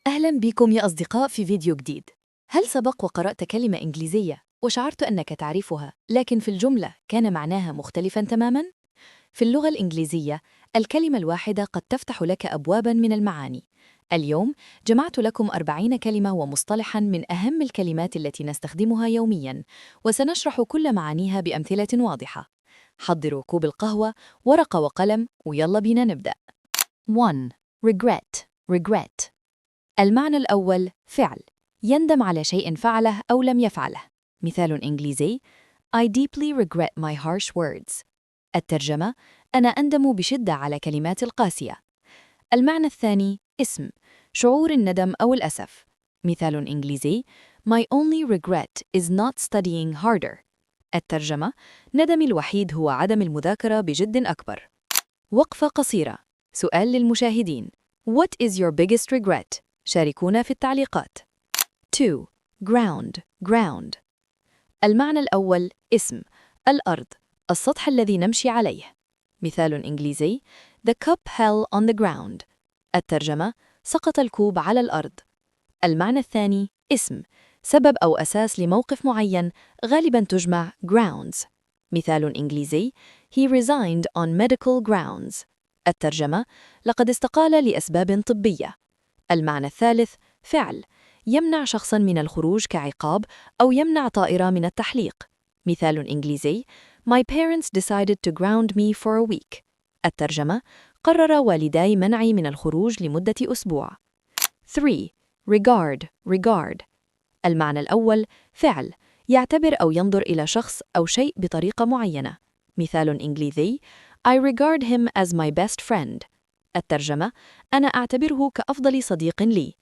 أهلا بكم يا أصدقاء في فيديو جديد. هل سبق وقرأت كلمة إنجليزية وشعرت أنك تعرفها لكن في الجملة كان معناها مختلفا تماما؟ في اللغة الإنجليزية الكلمة الواحدة قد تفتح لك أبوابا من المعاني. اليوم جمعت لكم 40 كلمة ومصطلحا من أهم الكلمات التي نستخدمها يوميا، وسنشرح كل معانيها بأمثلة واضحة. حضروا كوب القهوة، ورقة وقلم، ويلا بينا نبدأ. 1. regret. المعنى الأول فعل، يندم على شيء فعله أو لم يفعله. مثال إنجليزي: I deeply regret my harsh words. الترجمة: أنا أندم بشدة على كلمات القاسية. المعنى الثاني اسم، شعور الندم أو الأسف. مثال إنجليزي: My only regret is not studying harder. الترجمة: ندمي الوحيد هو عدم المذاكرة بجد أكبر. وقفة قصيرة. سؤال للمشاهدين: What is your biggest regret؟ شاركونا في التعليقات. 2. ground. المعنى الأول اسم، الأرض، السطح الذي نمشي عليه. مثال إنجليزي: The cup fell on the ground. الترجمة: سقط الكوب على الأرض. المعنى الثاني اسم، سبب أو أساس لموقف معين، غالباً تجمع grounds. مثال إنجليزي: He resigned on medical grounds. الترجمة: لقد استقال لأسباب طبية. المعنى الثالث فعل، يمنع شخصاً من الخروج كعقاب أو يمنع طائرة من التحليق. مثال إنجليزي: My parents decided to ground me for a week. الترجمة: قرر والداي منعي من الخروج لمدة أسبوع. 3. regard. المعنى الأول فعل، يعتبر أو ينظر إلى شخص أو شيء بطريقة معينة. مثال إنجليزي: I regard him as my best friend. الترجمة: أنا أعتبره كأفضل صديق لي.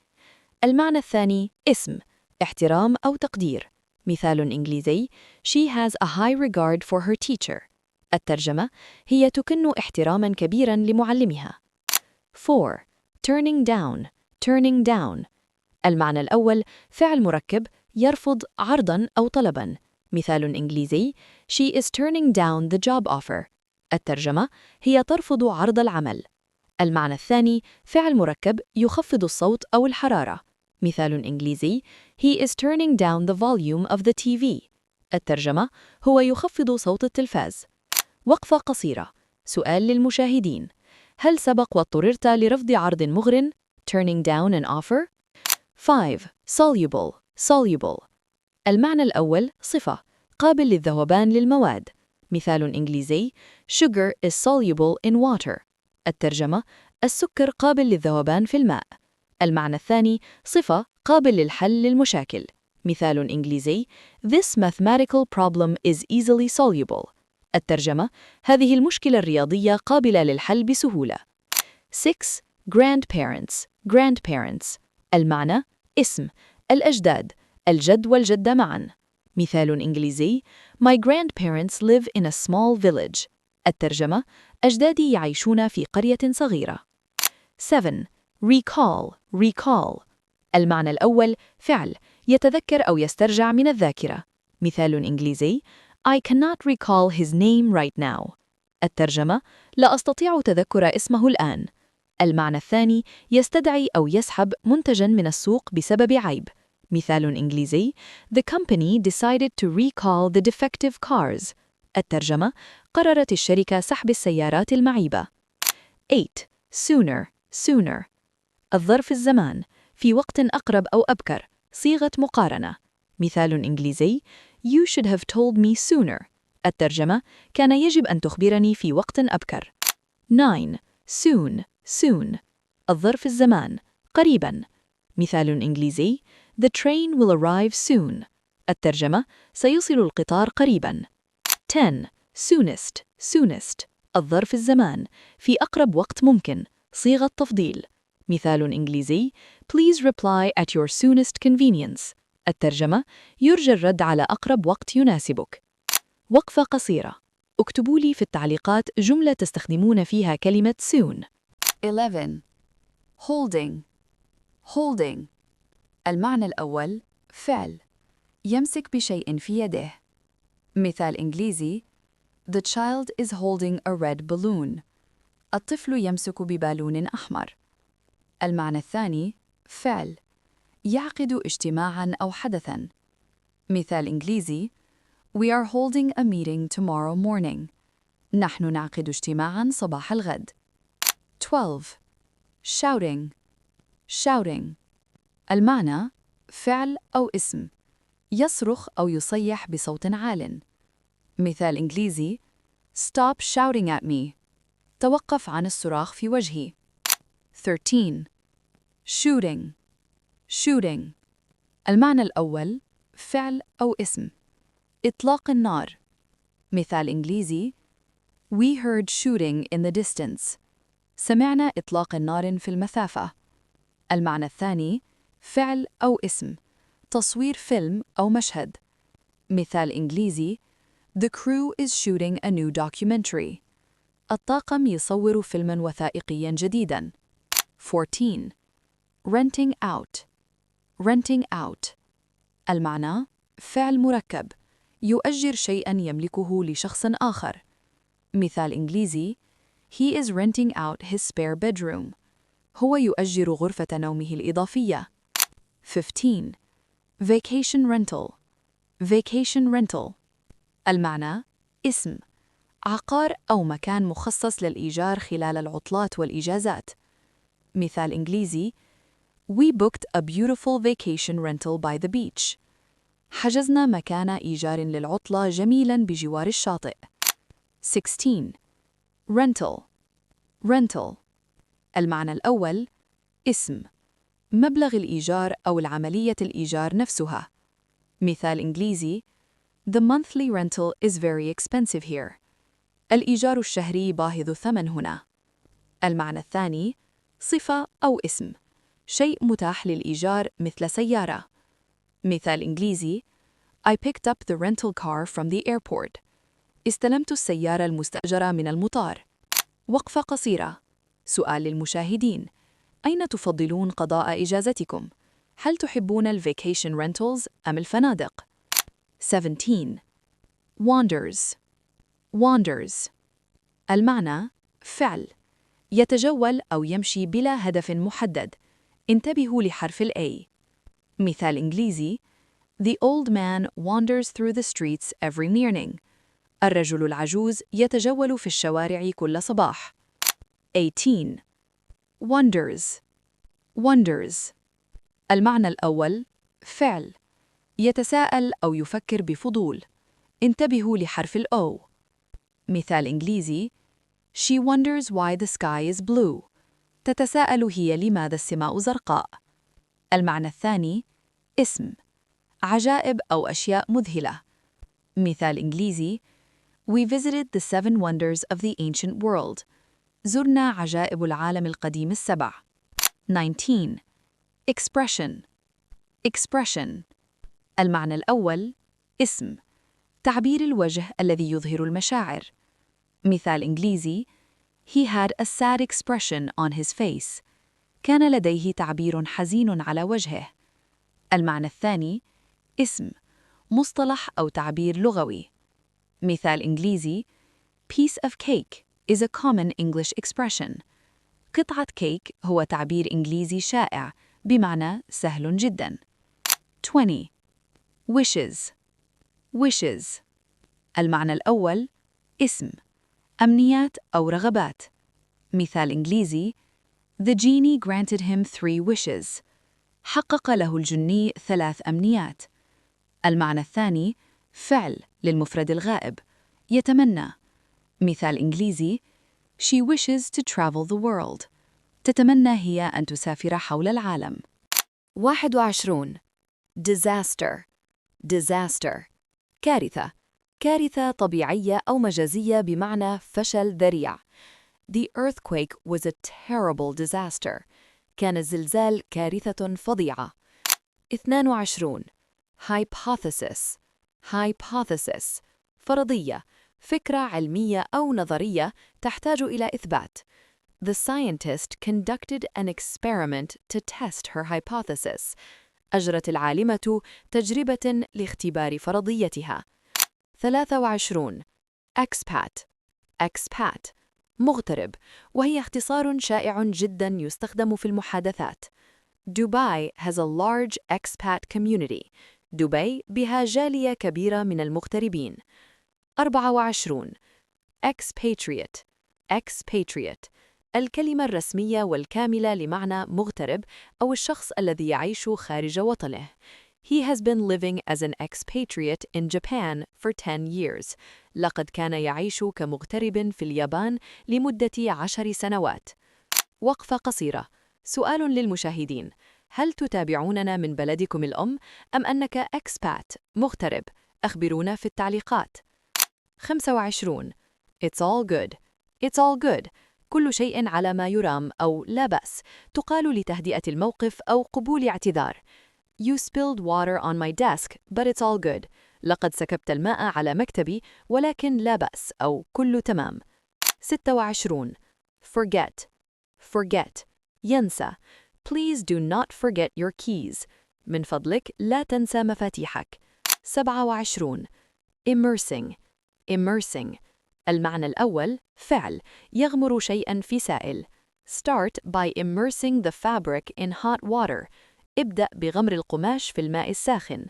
المعنى الثاني اسم، احترام أو تقدير. مثال إنجليزي: She has a high regard for her teacher. الترجمة: هي تكن احتراما كبيرا لمعلمها. 4. turning down. المعنى الأول فعل مركب، يرفض عرضا أو طلبا. مثال إنجليزي: She is turning down the job offer. الترجمة: هي ترفض عرض العمل. المعنى الثاني فعل مركب، يخفض الصوت أو الحرارة. مثال إنجليزي: He is turning down the volume of the TV. الترجمة: هو يخفض صوت التلفاز. وقفة قصيرة. سؤال للمشاهدين: هل سبق واضطررت لرفض عرض مغر؟ Turning down an offer. 5. soluble. المعنى الأول صفة، قابل للذوبان للمواد. مثال إنجليزي: Sugar is soluble in water. الترجمة: السكر قابل للذوبان في الماء. المعنى الثاني صفة، قابل للحل للمشاكل. مثال إنجليزي: This mathematical problem is easily soluble. الترجمة: هذه المشكلة الرياضية قابلة للحل بسهولة. 6. grandparents. المعنى اسم، الأجداد، الجد والجدة معا. مثال إنجليزي: My grandparents live in a small village. الترجمة: أجدادي يعيشون في قرية صغيرة. 7. recall. المعنى الأول فعل، يتذكر أو يسترجع من الذاكرة. مثال إنجليزي: I cannot recall his name right now. الترجمة: لا أستطيع تذكر اسمه الآن. المعنى الثاني يستدعي أو يسحب منتجاً من السوق بسبب عيب. مثال إنجليزي: The company decided to recall the defective cars. الترجمة: قررت الشركة سحب السيارات المعيبة. 8. sooner. الظرف الزمان، في وقت أقرب أو أبكر، صيغة مقارنة. مثال إنجليزي: You should have told me sooner. الترجمة: كان يجب أن تخبرني في وقت أبكر. 9. soon. الظرف الزمان، قريباً. مثال إنجليزي: The train will arrive soon. الترجمة: سيصل القطار قريباً. 10. soonest. الظرف الزمان، في أقرب وقت ممكن، صيغة تفضيل. مثال إنجليزي: Please reply at your soonest convenience. الترجمة: يرجى الرد على أقرب وقت يناسبك. وقفة قصيرة. اكتبوا لي في التعليقات جملة تستخدمون فيها كلمة soon. 11. holding. المعنى الأول فعل، يمسك بشيء في يده. مثال إنجليزي: The child is holding a red balloon. الطفل يمسك ببالون أحمر. المعنى الثاني فعل يعقد اجتماعاً أو حدثاً. مثال إنجليزي We are holding a meeting tomorrow morning. نحن نعقد اجتماعاً صباح الغد. 12. Shouting. Shouting. المعنى فعل أو اسم يصرخ أو يصيح بصوت عال. مثال إنجليزي Stop shouting at me. توقف عن الصراخ في وجهي. 13. Shooting. Shooting. المعنى الأول فعل أو اسم إطلاق النار. مثال إنجليزي We heard shooting in the distance. سمعنا إطلاق النار في المسافة. المعنى الثاني فعل أو اسم تصوير فيلم أو مشهد. مثال إنجليزي The crew is shooting a new documentary. الطاقم يصور فيلماً وثائقياً جديداً. 14. Renting out. Renting out. المعنى فعل مركب يؤجر شيئاً يملكه لشخص آخر. مثال إنجليزي He is renting out his spare bedroom. هو يؤجر غرفة نومه الإضافية. 15. Vacation rental. Vacation rental. المعنى اسم عقار أو مكان مخصص للإيجار خلال العطلات والإجازات. مثال إنجليزي We booked a beautiful vacation rental by the beach. حجزنا مكان إيجار للعطلة جميلاً بجوار الشاطئ. 16. Rental. Rental. المعنى الأول اسم مبلغ الإيجار أو العملية الإيجار نفسها. مثال إنجليزي The monthly rental is very expensive here. الإيجار الشهري باهظ الثمن هنا. المعنى الثاني صفة أو اسم شيء متاح للإيجار مثل سيارة. مثال إنجليزي I picked up the rental car from the airport. استلمت السيارة المستأجرة من المطار. وقفة قصيرة. سؤال للمشاهدين: أين تفضلون قضاء إجازتكم؟ هل تحبون الفيكيشن رينتلز أم الفنادق؟ 17. Wanders. Wanders. المعنى فعل يتجول أو يمشي بلا هدف محدد. انتبهوا لحرف ال A. مثال إنجليزي The old man wanders through the streets every morning. الرجل العجوز يتجول في الشوارع كل صباح. 18. Wonders. Wonders. المعنى الأول فعل يتساءل أو يفكر بفضول. انتبهوا لحرف ال O. مثال إنجليزي She wonders why the sky is blue. تتساءل هي لماذا السماء زرقاء. المعنى الثاني اسم عجائب أو أشياء مذهلة. مثال إنجليزي We visited the 7 wonders of the ancient world. زرنا عجائب العالم القديم السبع. 19. Expression. Expression. المعنى الأول اسم تعبير الوجه الذي يظهر المشاعر. مثال إنجليزي He had a sad expression on his face. كان لديه تعبير حزين على وجهه. المعنى الثاني اسم مصطلح أو تعبير لغوي. مثال إنجليزي Piece of cake is a common English expression. قطعة كيك هو تعبير إنجليزي شائع بمعنى سهل جداً. 20. Wishes. Wishes. المعنى الأول اسم أمنيات أو رغبات. مثال إنجليزي The genie granted him 3 wishes. حقق له الجني 3 أمنيات. المعنى الثاني فعل للمفرد الغائب يتمنى. مثال إنجليزي She wishes to travel the world. تتمنى هي أن تسافر حول العالم. 21. Disaster. Disaster. كارثة. كارثة طبيعية أو مجازية بمعنى فشل ذريع. The earthquake was a terrible disaster. كان الزلزال كارثة فظيعة. 22. Hypothesis. Hypothesis. فرضية. فكرة علمية أو نظرية تحتاج إلى إثبات. The scientist conducted an experiment to test her hypothesis. أجرت العالمة تجربة لاختبار فرضيتها. 23. Expat. Expat. مغترب، وهي اختصار شائع جداً يستخدم في المحادثات. Dubai has a large expat community. دبي بها جالية كبيرة من المغتربين. 24. Expatriate. Expatriate. الكلمة الرسمية والكاملة لمعنى مغترب أو الشخص الذي يعيش خارج وطنه. He has been living as an expatriate in Japan for 10 years. لقد كان يعيش كمغترب في اليابان لمدة 10 سنوات. وقفة قصيرة. سؤال للمشاهدين: هل تتابعوننا من بلدكم الأم أم أنك expat مغترب؟ أخبرونا في التعليقات. 25. It's all good. It's all good. كل شيء على ما يرام أو لا بأس. تقال لتهدئة الموقف أو قبول اعتذار. You spilled water on my desk, but it's all good. لقد سكبت الماء على مكتبي ولكن لا بأس أو كل تمام. 26. Forget. Forget. ينسى. Please do not forget your keys. من فضلك لا تنسى مفاتيحك. 27. Immersing. Immersing. المعنى الأول فعل يغمر شيئا في سائل. Start by immersing the fabric in hot water. ابدأ بغمر القماش في الماء الساخن.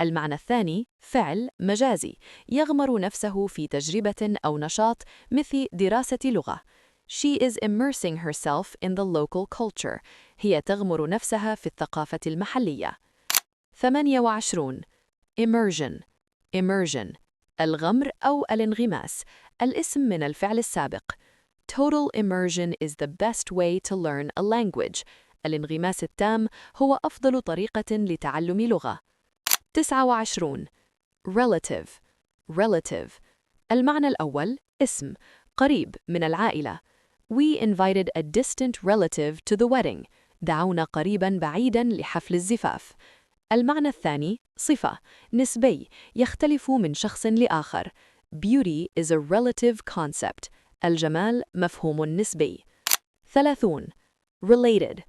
المعنى الثاني فعل مجازي يغمر نفسه في تجربة أو نشاط مثل دراسة لغة. She is immersing herself in the local culture. هي تغمر نفسها في الثقافة المحلية. 28. Immersion. Immersion. الغمر أو الانغماس. الاسم من الفعل السابق. Total immersion is the best way to learn a language. الانغماس التام هو أفضل طريقة لتعلم لغة. 29. Relative. Relative. المعنى الأول اسم قريب من العائلة. We invited a distant relative to the wedding. دعونا قريباً بعيداً لحفل الزفاف. المعنى الثاني صفة نسبي يختلف من شخص لآخر. Beauty is a relative concept. الجمال مفهوم نسبي. 30. Related.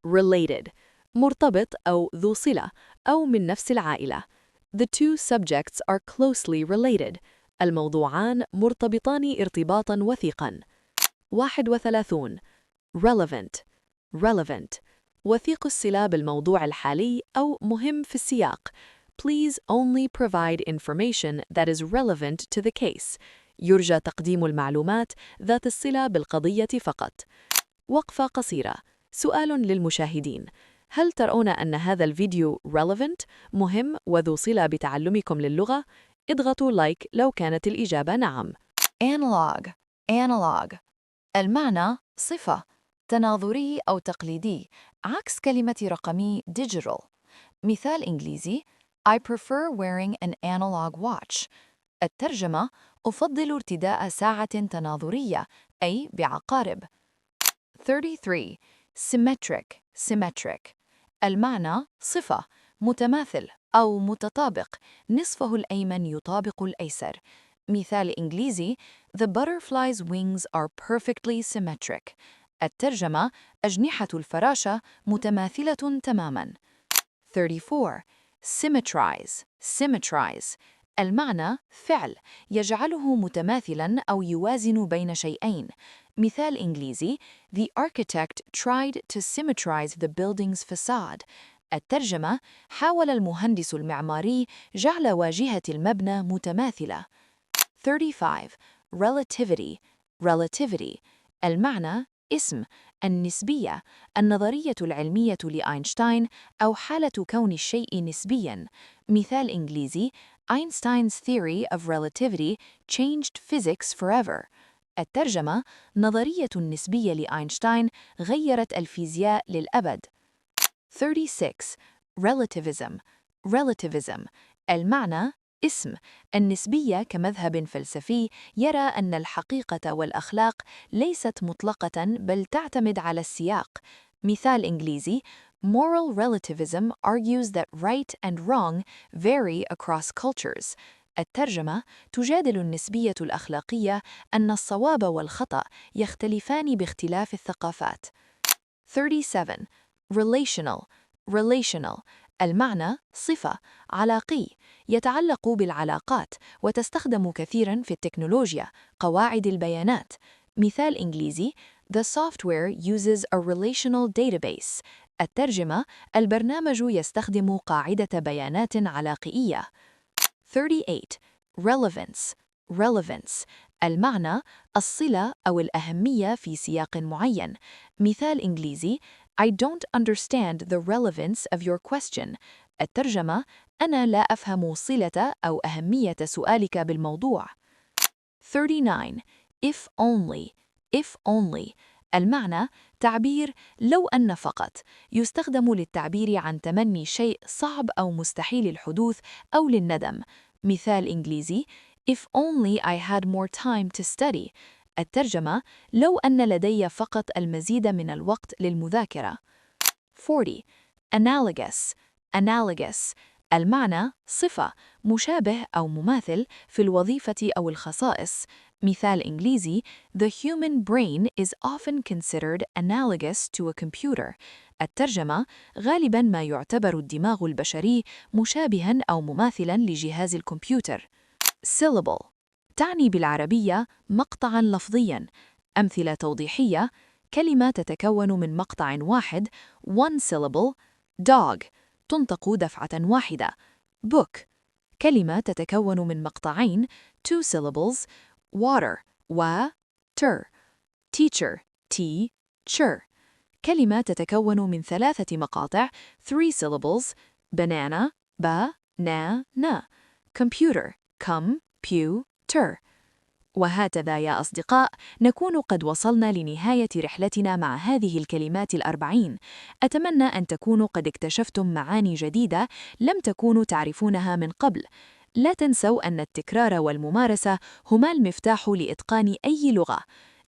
Related. مرتبط أو ذو صلة أو من نفس العائلة. The two subjects are closely related. الموضوعان مرتبطان ارتباطاً وثيقاً. 31. Relevant. Relevant. وثيق الصلة بالموضوع الحالي أو مهم في السياق. Please only provide information that is relevant to the case. يرجى تقديم المعلومات ذات الصلة بالقضية فقط. وقفة قصيرة. سؤال للمشاهدين: هل ترون أن هذا الفيديو relevant مهم وذو صلة بتعلمكم للغة؟ اضغطوا لايك لو كانت الإجابة نعم. Analog. Analog. المعنى صفة تناظري أو تقليدي عكس كلمة رقمي digital. مثال إنجليزي I prefer wearing an analog watch. الترجمة أفضل ارتداء ساعة تناظرية أي بعقارب. 33. Symmetric. Symmetric. المعنى صفة متماثل أو متطابق نصفه الأيمن يطابق الأيسر. مثال إنجليزي The butterfly's wings are perfectly symmetric. الترجمة أجنحة الفراشة متماثلة تماماً. 34. Symmetrize. Symmetrize. المعنى فعل يجعله متماثلاً أو يوازن بين شيئين. مثال إنجليزي The architect tried to symmetrize the building's facade. الترجمة حاول المهندس المعماري جعل واجهة المبنى متماثلة. 35. Relativity. Relativity. المعنى اسم النسبية النظرية العلمية لأينشتاين أو حالة كون الشيء نسبياً. مثال إنجليزي Einstein's theory of relativity changed physics forever. الترجمة نظرية النسبية لأينشتاين غيرت الفيزياء للأبد. 36. Relativism. Relativism. المعنى اسم النسبية كمذهب فلسفي يرى أن الحقيقة والأخلاق ليست مطلقة بل تعتمد على السياق. مثال إنجليزي Moral relativism argues that right and wrong vary across cultures. الترجمة تجادل النسبية الأخلاقية أن الصواب والخطأ يختلفان باختلاف الثقافات. 37. Relational. Relational. المعنى صفة علاقي يتعلق بالعلاقات وتستخدم كثيراً في التكنولوجيا قواعد البيانات. مثال إنجليزي The software uses a relational database. الترجمة: البرنامج يستخدم قاعدة بيانات علاقائية. 38. Relevance. المعنى: الصلة أو الأهمية في سياق معين. مثال إنجليزي: I don't understand the relevance of your question. الترجمة: أنا لا أفهم صلة أو أهمية سؤالك بالموضوع. 39. If only. المعنى: تعبير لو أن فقط. يستخدم للتعبير عن تمني شيء صعب أو مستحيل الحدوث أو للندم. مثال إنجليزي: If only I had more time to study. الترجمة: لو أن لدي فقط المزيد من الوقت للمذاكرة. 40. Analogous. المعنى: صفة، مشابه أو مماثل في الوظيفة أو الخصائص. مثال إنجليزي: The human brain is often considered analogous to a computer. الترجمة: غالباً ما يعتبر الدماغ البشري مشابهاً أو مماثلاً لجهاز الكمبيوتر. Syllable. تعني بالعربية مقطعاً لفظياً. أمثلة توضيحية: كلمة تتكون من مقطع واحد one syllable. dog تنطق دفعة واحدة. book كلمة تتكون من مقطعين two syllables. water teacher كلمة تتكون من 3 مقاطع 3 syllables. banana computer وهكذا يا أصدقاء، نكون قد وصلنا لنهاية رحلتنا مع هذه الكلمات 40. أتمنى أن تكونوا قد اكتشفتم معاني جديدة لم تكونوا تعرفونها من قبل. لا تنسوا أن التكرار والممارسة هما المفتاح لإتقان أي لغة.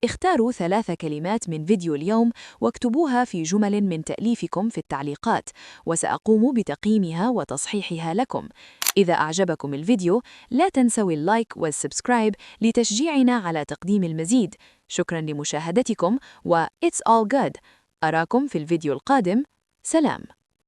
اختاروا 3 كلمات من فيديو اليوم واكتبوها في جمل من تأليفكم في التعليقات، وسأقوم بتقييمها وتصحيحها لكم. إذا أعجبكم الفيديو، لا تنسوا اللايك والسبسكرايب لتشجيعنا على تقديم المزيد. شكراً لمشاهدتكم و It's all good. أراكم في الفيديو القادم. سلام.